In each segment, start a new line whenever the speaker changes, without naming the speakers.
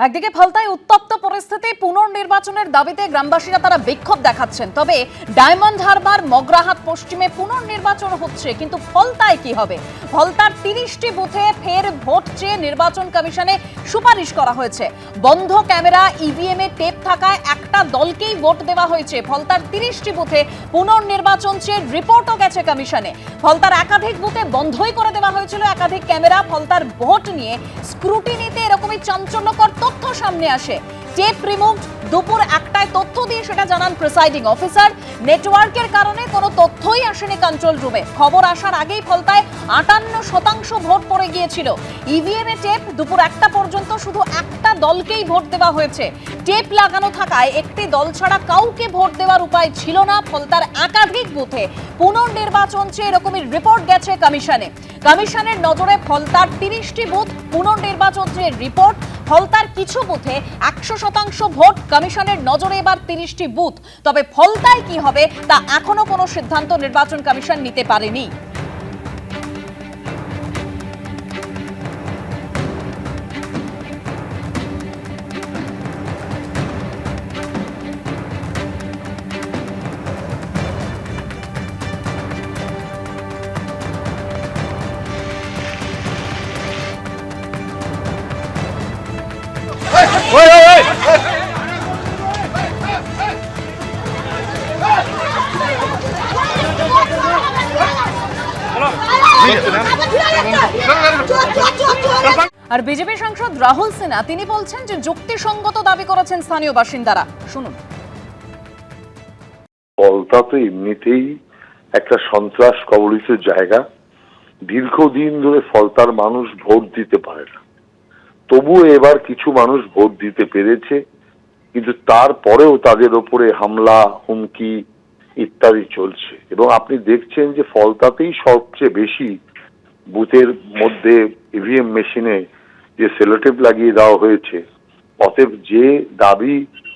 একদিকে ফলতায় উত্তপ্ত পরিস্থিতি, পুনর্নির্বাচনের দাবিতে গ্রামবাসীরা তারা বিক্ষোভ দেখাচ্ছেন। তবে ডায়মন্ড হারবার মগরাহাট পশ্চিমে পুনর্নির্বাচন হচ্ছে, কিন্তু ফলতায় কি হবে? ফলতার 30টি বুথে ফের ভোট চেয়ে নির্বাচন কমিশনে সুপারিশ করা হয়েছে। বন্ধ ক্যামেরা, ইভিএম এ টেপ থাকায় একটা দলকেই ভোট দেওয়া হয়েছে। ফলতার 30টি বুথে পুনর্নির্বাচন চেয়ে রিপোর্টও গেছে কমিশনে। ফলতার একাধিক বুথে বন্ধই করে দেওয়া হয়েছিল একাধিক ক্যামেরা। ফলতার ভোট নিয়ে স্ক্রুটিনিতে এরকমই চাঞ্চল্যকর তথ্য সামনে আসে। টেপ রিমুভ দুপুর 1টায় তথ্য দিয়ে সেটা জানান প্রিসাইডিং অফিসার। নেটওয়ার্কের কারণে কোনো তথ্যই আসেনি কন্ট্রোল রুমে। খবর আসার আগেই ফলতায় 58% ভোট পড়ে গিয়েছিল। ইভিএম এ টেপ দুপুর 1টা পর্যন্ত শুধু একটা দলকেই ভোট দেওয়া হয়েছে। টেপ লাগানো থাকায় একটি দল ছাড়া কাউকে ভোট দেওয়ার উপায় ছিল না। ফলতার একাধিক বুথে পুনর্নির্বাচন চেয়ে এরকমই রিপোর্ট গেছে কমিশনে। কমিশনের নজরে ফলতার 30টি বুথ পুনর্নির্বাচন চেয়ে রিপোর্ট। ফলতার কিছু বুথে 100% ভোট, কমিশনের নজরে এবার 30টি বুথ। তবে ফলতায় কি হবে তা এখনো কোনো সিদ্ধান্ত নির্বাচন কমিশন নিতে পারেনি। আর বিজেপি সাংসদ রাহুল সিনহা তিনি বলছেন যে যুক্তিসঙ্গত দাবি করেছেন স্থানীয় বাসিন্দারা। শুনুন।
ফলতা তো এমনিতেই একটা সন্ত্রাস কবলিত জায়গা। দীর্ঘদিন ধরে ফলতার মানুষ ভোট দিতে পারে না, তবুও এবার কিছু মানুষ ভোট দিতে পেরেছে, কিন্তু তারপরেও তাদের ওপরে হামলা, হুমকি ইত্যাদি চলছে। এবং আপনি দেখছেন যে ফলতাতেই সবচেয়ে বেশি বুথের মধ্যে ইভিএম মেশিনে যে সেলোটেপ লাগিয়ে দেওয়া হয়েছে। অতএব যে দাবি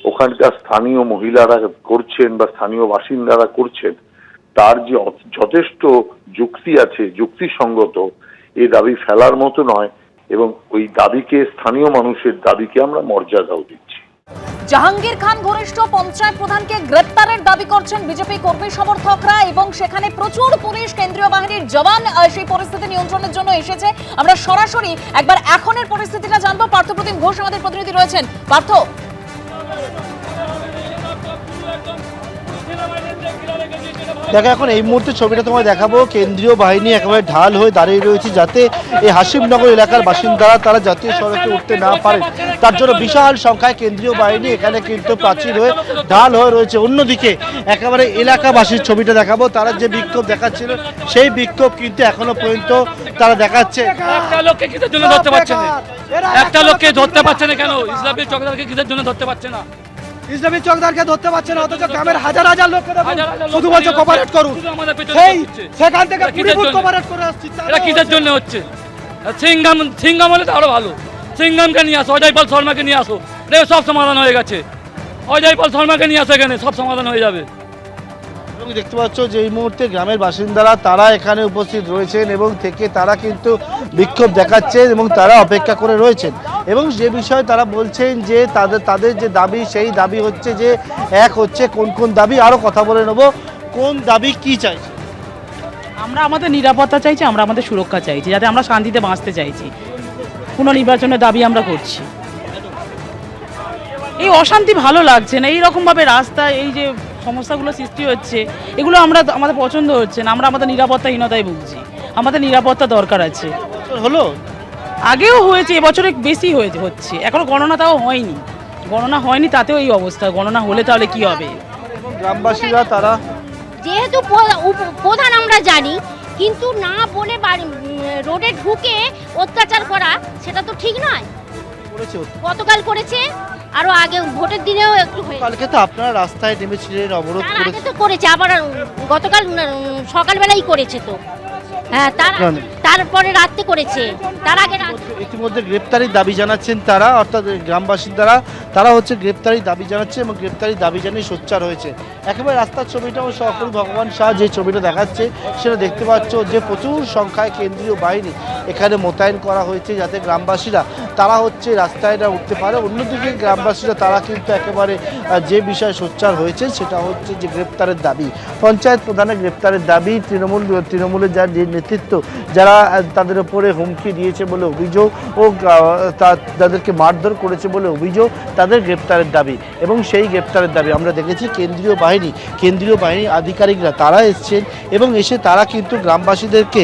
ওখানকার স্থানীয় মহিলারা করছেন বা স্থানীয় বাসিন্দারা করছেন, তার যে যথেষ্ট যুক্তি আছে, যুক্তিসঙ্গত, এই দাবি ফেলার মতো নয়। এবং ওই দাবিকে, স্থানীয় মানুষের দাবিকে আমরা মর্যাদাও দিচ্ছি।
জাহাঙ্গীর খান ঘনিষ্ঠ পঞ্চায়েত প্রধানকে গ্রেপ্তারের দাবি করছেন বিজেপি কর্মী সমর্থকরা, এবং সেখানে প্রচুর পুলিশ, কেন্দ্রীয় বাহিনীর জওয়ান সেই পরিস্থিতি নিয়ন্ত্রণের জন্য এসেছে। আমরা সরাসরি একবার এখনের পরিস্থিতিটা জানবো। পার্থপ্রতিম ঘোষ আমাদের প্রতিনিধি রয়েছেন। পার্থ,
দেখো, এখন এই মুহূর্তে ছবিটা তোমায় দেখাবো। কেন্দ্রীয় বাহিনী একেবারে ঢাল হয়ে দাঁড়িয়ে রয়েছে, যাতে এই হাসিমনগর এলাকার বাসিন্দারা তারা জাতীয় সড়কে উঠতে না পারে, তার জন্য বিশাল সংখ্যায় কেন্দ্রীয় বাহিনী এখানে কিন্তু প্রাচীর হয়ে ঢাল হয়ে রয়েছে। অন্যদিকে একেবারে এলাকাবাসীর ছবিটা দেখাবো। তারা যে বিক্ষোভ দেখাচ্ছিল, সেই বিক্ষোভ কিন্তু এখনো পর্যন্ত তারা দেখাচ্ছে।
একটা লোককে কিসের জন্য ধরতে পারছে না? একটা লোককে ধরতে পারছে না কেন? ইসলামী চকদারকে কিসের জন্য ধরতে পারছে না?
ইসলামী চকদারকে ধরতে পারছে না, অথচ গ্রামের হাজার হাজার লোককে শুধু বলছে কোঅপারেট করুন। সেখান থেকে কোঅপারেট করে আসছে।
এটা কিসের জন্য হচ্ছে? সিঙ্গাম হলে তো আরো ভালো। সিঙ্গামকে নিয়ে আসো, অজয় পাল শর্মাকে নিয়ে আসো, সব সমাধান হয়ে গেছে। অজয় পাল শর্মাকে নিয়ে আসো, এখানে সব সমাধান হয়ে যাবে।
তুমি দেখতে পাচ্ছ যে এই মুহূর্তে গ্রামের বাসিন্দারা তারা এখানে উপস্থিত রয়েছেন এবং থেকে তারা কিন্তু বিক্ষোভ দেখাচ্ছেন এবং তারা অপেক্ষা করে রয়েছেন। এবং যে বিষয়ে তারা বলছেন যে তাদের যে দাবি, সেই দাবি হচ্ছে যে এক হচ্ছে কোন কোন দাবি, আরও কথা বলে নেব। কোন দাবি কি চাইছে?
আমরা আমাদের নিরাপত্তা চাইছি, আমরা আমাদের সুরক্ষা চাইছি, যাতে আমরা শান্তিতে বাঁচতে চাইছি। পুনর্নির্বাচনের দাবি আমরা করছি। এই অশান্তি ভালো লাগছে না, এইরকমভাবে রাস্তায় এই যে সমস্যাগুলো সৃষ্টি হচ্ছে, এগুলো আমাদের পছন্দ হচ্ছে না। আমরা আমাদের নিরাপত্তাহীনতায় ভুগছি, আমাদের নিরাপত্তা দরকার আছে।
হলো
আগেও হয়েছে, এবছরে বেশি হচ্ছে। এখনো গণনা তাও হয়নি, গণনা হয়নি, তাতেও এই অবস্থা। গণনা হলে তাহলে কি হবে?
গ্রামবাসীরা তারা
যেহেতু প্রধান আমরা জানি, কিন্তু না বলে রোডে ঢুকে অত্যাচার করা সেটা তো ঠিক নয়। গতকাল করেছে, আরো আগে ভোটের দিনেও একটু হয়েছে।
কালকে তো আপনারা রাস্তায় নেমেছিলেন, অবরোধ
করেছে, আবার গতকাল সকালবেলাই করেছে তো। হ্যাঁ, তারপরে রাতে করেছে, তার আগে
একটু ইতিমধ্যে গ্রেপ্তারির দাবি জানাচ্ছেন তারা, অর্থাৎ গ্রামবাসিন্দারা তারা হচ্ছে গ্রেপ্তারির দাবি জানাচ্ছে এবং গ্রেপ্তারির দাবি জানিয়ে সোচ্চার হয়েছে। একেবারে রাস্তার ছবিটাও সহকারী ভগবান শাহ যে ছবিটা দেখাচ্ছে সেটা দেখতে পাচ্ছ যে প্রচুর সংখ্যায় কেন্দ্রীয় বাহিনী এখানে মোতায়েন করা হয়েছে যাতে গ্রামবাসীরা তারা হচ্ছে রাস্তায় না উঠতে পারে। অন্যদিকে গ্রামবাসীরা তারা কিন্তু একেবারে যে বিষয়ে সোচ্চার হয়েছে সেটা হচ্ছে যে গ্রেপ্তারের দাবি, পঞ্চায়েত প্রধানের গ্রেপ্তারের দাবি, তৃণমূলের যার যে নেতৃত্ব যারা তাদের উপরে হুমকি দিয়েছে বলে অভিযোগ ও তাদেরকে মারধর করেছে বলে অভিযোগ, তাদের গ্রেপ্তারের দাবি। এবং সেই গ্রেপ্তারের দাবি আমরা দেখেছি কেন্দ্রীয় বাহিনী আধিকারিকরা তারা এসছেন এবং এসে তারা কিন্তু গ্রামবাসীদেরকে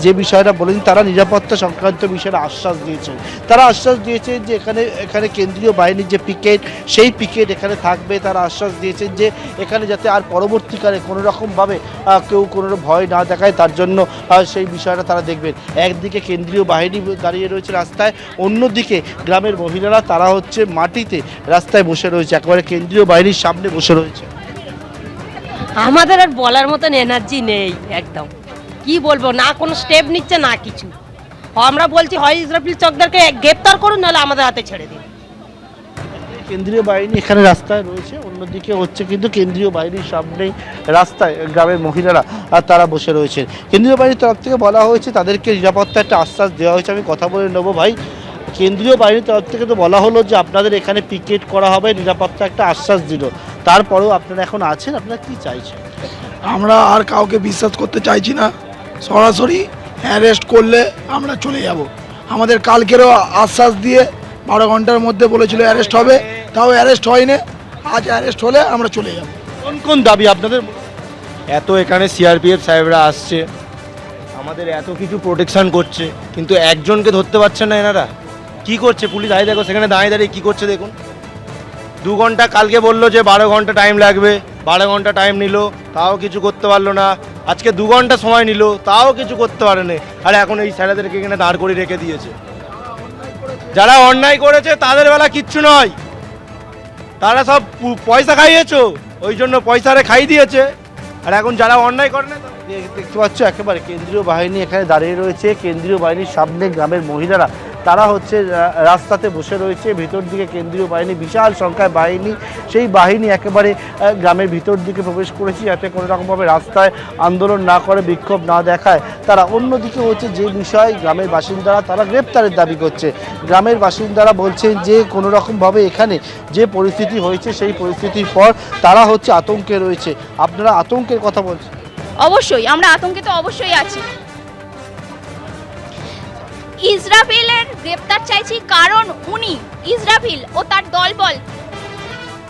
যে বিষয়টা বলেন তারা নিরাপত্তা সংক্রান্ত বিষয়টা আশ্বাস দিয়েছেন। তারা আশ্বাস দিয়েছেন যে এখানে কেন্দ্রীয় বাহিনীর যে পিকেট সেই পিকেট এখানে থাকবে। তারা আশ্বাস দিয়েছেন যে এখানে যাতে আর পরবর্তীকালে কোনো রকমভাবে কেউ কোনো ভয় না দেখায় তার জন্য সেই বিষয়টা তারা দেখবেন। একদিকে কেন্দ্রীয় বাহিনী দাঁড়িয়ে রয়েছে রাস্তায়, অন্যদিকে গ্রামের মহিলারা তারা হচ্ছে মাটিতে রাস্তায় বসে রয়েছে, একেবারে কেন্দ্রীয় বাহিনীর সামনে বসে রয়েছে।
আমাদের আর বলার মতন এনার্জি নেই একদম, কি বলবো, না কোনো স্টেপ নিচ্ছে না কিছু। আমরা বলছি হয় ইসরাফিল চকদারকে গ্রেপ্তার করুন, নাহলে আমাদের হাতে ছেড়ে দিন।
কেন্দ্রীয় বাহিনী এখানে রাস্তায় রয়েছে, অন্যদিকে হচ্ছে কিন্তু কেন্দ্রীয় বাহিনীর সামনেই রাস্তায় গ্রামের মহিলারা তারা বসে রয়েছে। কেন্দ্রীয় বাহিনীর তরফ থেকে বলা হয়েছে তাদেরকে নিরাপত্তা একটা আশ্বাস দেওয়া হয়েছে। আমি কথা বলে নেবো ভাই, কেন্দ্রীয় বাহিনীর তরফ থেকে তো বলা হলো যে আপনাদের এখানে পিকেট করা হবে, নিরাপত্তা একটা আশ্বাস দিল, তারপরেও আপনারা এখন আছেন, আপনারা কি চাইছেন?
আমরা আর কাউকে বিশ্বাস করতে চাইছি না, সরাসরি অ্যারেস্ট করলে আমরা চলে যাব। আমাদের কালকেরও আশ্বাস দিয়ে 12 ঘন্টার মধ্যে বলেছিল অ্যারেস্ট হবে, তাও অ্যারেস্ট হয়নি। আজ অ্যারেস্ট হলে আমরা চলে যাব।
কোন কোন দাবি আপনাদের?
এত এখানে সিআরপিএফ সাহেবরা আসছে, আমাদের এত কিছু প্রোটেকশন করছে, কিন্তু একজনকে ধরতে পারছেন না এনারা। কি করছে পুলিশ? আই দেখো সেখানে দাঁড়িয়ে দাঁড়িয়ে কী করছে দেখুন। 2 ঘন্টা কালকে বললো যে 12 ঘন্টা টাইম লাগবে, 12 ঘন্টা টাইম নিল, তাও কিছু করতে পারলো না। আজকে 2 ঘন্টা সময় নিল, তাও কিছু করতে পারেনি। আর এখন এই স্যারেদেরকে এখানে দাঁড় করে রেখে দিয়েছে। যারা অন্যায় করেছে তাদের বেলা কিচ্ছু নয়, তারা সব পয়সা খাইয়েছো, ওই জন্য পয়সারে খাই দিয়েছে। আর এখন যারা অন্যায় করে না,
দেখতে পাচ্ছ একেবারে কেন্দ্রীয় বাহিনী এখানে দাঁড়িয়ে রয়েছে, কেন্দ্রীয় বাহিনীর সামনে গ্রামের মহিলারা তারা হচ্ছে রাস্তাতে বসে রয়েছে। ভিতর দিকে কেন্দ্রীয় বাহিনী, বিশাল সংখ্যায় বাহিনী, সেই বাহিনী একেবারে গ্রামের ভিতর দিকে প্রবেশ করেছে যাতে কোনো রকমভাবে রাস্তায় আন্দোলন না করে, বিক্ষোভ না দেখায় তারা। অন্যদিকে হচ্ছে যে বিষয় গ্রামের বাসিন্দারা তারা গ্রেপ্তারের দাবি করছে। গ্রামের বাসিন্দারা বলছেন যে কোনো রকমভাবে এখানে যে পরিস্থিতি হয়েছে সেই পরিস্থিতির পর তারা হচ্ছে আতঙ্কে রয়েছে। আপনারা আতঙ্কের কথা বলছেন?
অবশ্যই আমরা আতঙ্কিত অবশ্যই আছি। ইসরাফিলের গ্রেপ্তার চাইছি, কারণ উনি ইসরাফিল ও তার দলবল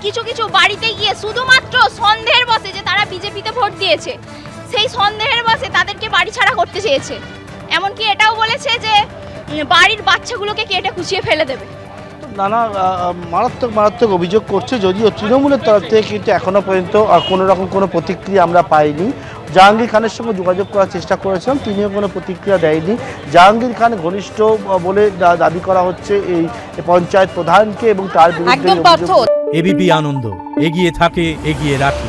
কিছু কিছু বাড়িতে গিয়ে শুধুমাত্র সন্দেহের বশে যে তারা বিজেপিতে ভোট দিয়েছে, সেই সন্দেহের বশে তাদেরকে বাড়ি ছাড়া করতে চেয়েছে। এমনকি এটাও বলেছে যে বাড়ির বাচ্চাগুলোকে কেটে কুচিয়ে ফেলে দেবে।
নানা মারাত্মক অভিযোগ করছে, যদিও তৃণমূলের তরফ থেকে কিন্তু এখনো পর্যন্ত কোনো রকম কোনো প্রতিক্রিয়া আমরা পাইনি। জাহাঙ্গীর খানের সঙ্গে যোগাযোগ করার চেষ্টা করেছিলাম, তিনিও কোনো প্রতিক্রিয়া দেয়নি। জাহাঙ্গীর খান ঘনিষ্ঠ বলে দাবি করা হচ্ছে এই পঞ্চায়েত প্রধানকে এবং তার বিরুদ্ধে।
এবিপি আনন্দ, এগিয়ে থাকে, এগিয়ে রাখে।